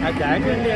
Jacket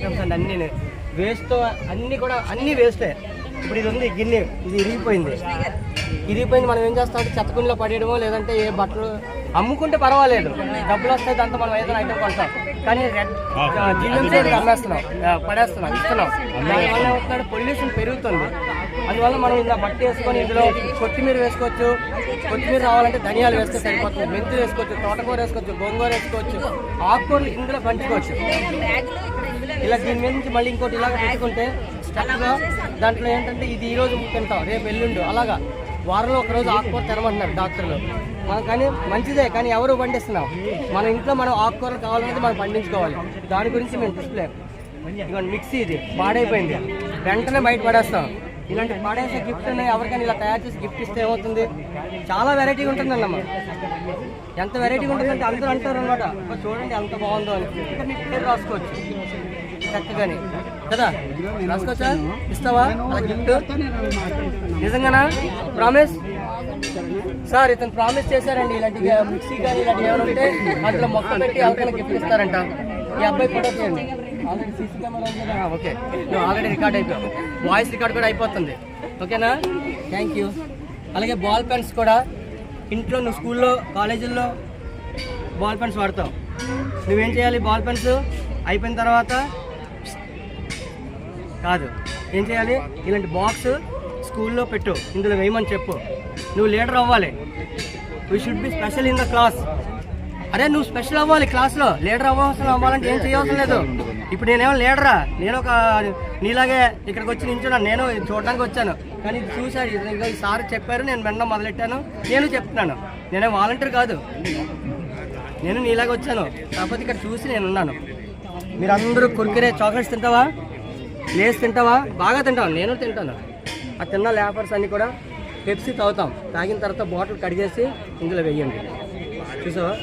ఇంకా అండి అన్నీ వేస్ట్, అన్నీ కూడా అన్నీ వేస్టే. ఇప్పుడు ఇది ఉంది గిన్నె, ఇది ఇరిగిపోయింది. మనం ఏం చేస్తామంటే చెత్తకుండిలో పడేయడమో లేదంటే ఏ బట్టలు అమ్ముకుంటే పర్వాలేదు, డబ్బులు వస్తాయి, దాంతో మనం ఏదైనా ఐటమ్ కొంటాం. కానీ జీవనం అమ్మేస్తున్నాం, పడేస్తున్నాం, ఇస్తున్నాం. దానివల్ల ఏమవుతున్నాడు, పొల్యూషన్ పెరుగుతుంది. అందువల్ల మనం ఇలా బట్టి వేసుకొని ఇందులో కొత్తిమీర వేసుకోవచ్చు. కొత్తిమీర రావాలంటే ధనియాలు వేస్తే సరిపోతుంది, మెంతులు వేసుకోవచ్చు, తోటకూర వేసుకోవచ్చు, గోంగూర వేసుకోవచ్చు, ఆకుకూరలు ఇందులో పంచుకోవచ్చు. ఇలా దీని మీద నుంచి మళ్ళీ ఇంకోటి ఇలాగ పెట్టుకుంటే చక్కగా దాంట్లో ఏంటంటే ఇది ఈరోజు తింటాం, రేపు ఎల్లుండు, అలాగా వారంలో ఒకరోజు ఆకుకూర తినమంటున్నారు డాక్టర్లు. మనం కానీ మంచిదే, కానీ ఎవరు పండిస్తున్నాం? మన ఇంట్లో మనం ఆకుకూరలు కావాలనేది మనం పండించుకోవాలి. దాని గురించి మేము డిస్ప్లే ఇదిగోండి. మిక్సీ ఇది పాడైపోయింది, వెంటనే బయట పడేస్తాం. ఇలాంటి పడేసే గిఫ్ట్ ఉన్నాయి, ఎవరికైనా ఇలా తయారు చేసి గిఫ్ట్ ఇస్తే ఏమవుతుంది, చాలా వెరైటీగా ఉంటుంది అన్నమ్మ. ఎంత వెరైటీగా ఉంటుందంటే అందరూ అంటారు అనమాట, చూడండి ఎంత బాగుందో అని. ఇంకా మీకు పేరు రాసుకోవచ్చు చక్కగాని కదా, రాసుకోవచ్చా? ఇస్తావా అలా గిఫ్ట్? నిజంగానా? ప్రామిస్ సార్, ఇతను ప్రామిస్ చేశారండి. ఇలాంటి మిక్సీ కానీ ఇలాంటి ఏమైనా ఉంటే అందులో మొక్క పెట్టి ఎవరికైనా గిఫ్ట్ ఇస్తారంట. ఈ అబ్బాయి ఫోటో చేయండి. ఆల్రెడీ సీసీ కెమెరా ఉంది కదా, ఓకే. నువ్వు ఆల్రెడీ రికార్డ్ అయిపోయావు, వాయిస్ రికార్డ్ కూడా అయిపోతుంది, ఓకేనా? Thank you. అలాగే బాల్ పెన్స్ కూడా ఇంట్లో నువ్వు స్కూల్లో కాలేజీల్లో బాల్ పెన్స్ వాడతావు. నువ్వేం చేయాలి, బాల్ పెన్స్ అయిపోయిన తర్వాత కాదు ఏం చేయాలి, ఇలాంటి బాక్స్ స్కూల్లో పెట్టు, ఇందులో వేయమని చెప్పు. నువ్వు లీడర్ అవ్వాలి, we should be special in the class. అరే నువ్వు స్పెషల్ అవ్వాలి క్లాస్లో, లీడర్ అవ్వాలంటే ఏం చేయవలసిన లేదు. ఇప్పుడు నేనేమో లీడరా, నేను ఒక నీలాగే ఇక్కడికి వచ్చి నించున్నాను, నేను చూడడానికి వచ్చాను. కానీ ఇది చూశాడు, ఈ సార్ చెప్పారు, నేను వినడం మొదలెట్టాను, నేను చెప్తున్నాను. నేనే వాలంటీర్ కాదు, నేను నీలాగే వచ్చాను, కాకపోతే ఇక్కడ చూసి నేను ఉన్నాను. మీరందరూ కుర్కురే చాక్లెట్స్ తింటావా, లేస్ తింటావా? బాగా తింటావా? నేను తింటాను. ఆ తిన్న లేపర్స్ అన్నీ కూడా పెప్సీ తాగుతాం, తాగిన తర్వాత బాటిల్ కడిగేసి ఇందులో వెయ్యండి. చూసావా?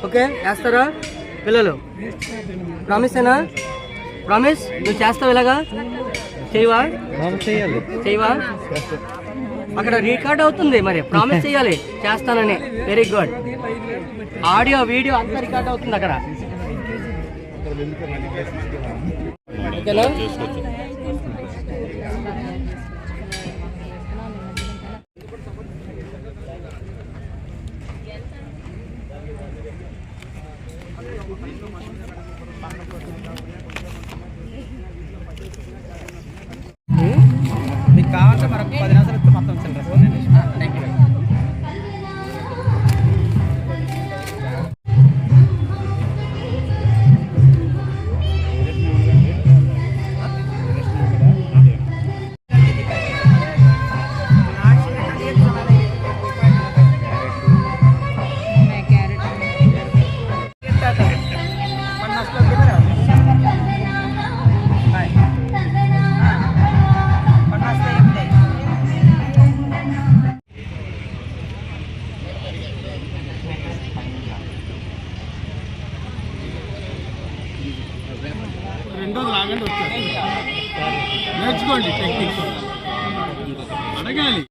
ఓకే, వేస్తారా పిల్లలు? ప్రామిసేనా? ప్రామిస్? నువ్వు చేస్తావు ఇలాగా? చేయవా? చేయవా? అక్కడ రికార్డ్ అవుతుంది, మరి ప్రామిస్ చేయాలి చేస్తానని. Very good. ఆడియో వీడియో అంతా రికార్డ్ అవుతుంది అక్కడ, ఓకేనా? మీకు కావాలంటే మరొక 10 నిమిషాలు మొత్తం థ్యాంక్ యూ. రెండోది లాగండి, వచ్చారు నేర్చుకోండి టెక్నిక్స్, అడగాలి.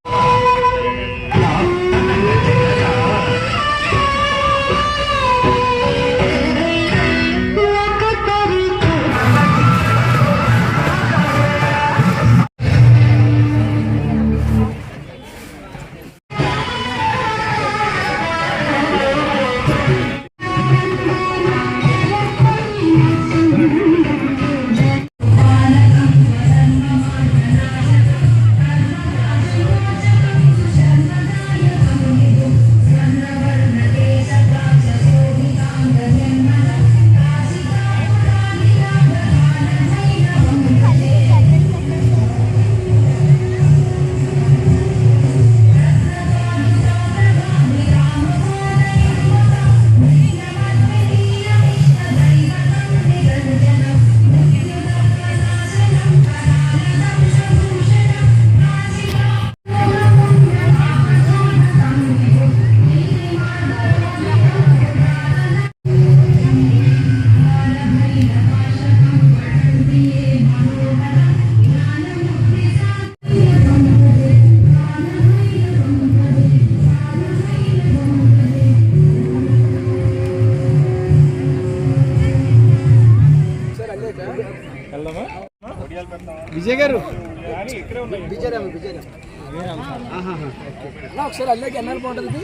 విజయ్ గారు ఒకసారి అందరికి ఎన్నాళ్ళు బాగుంటుంది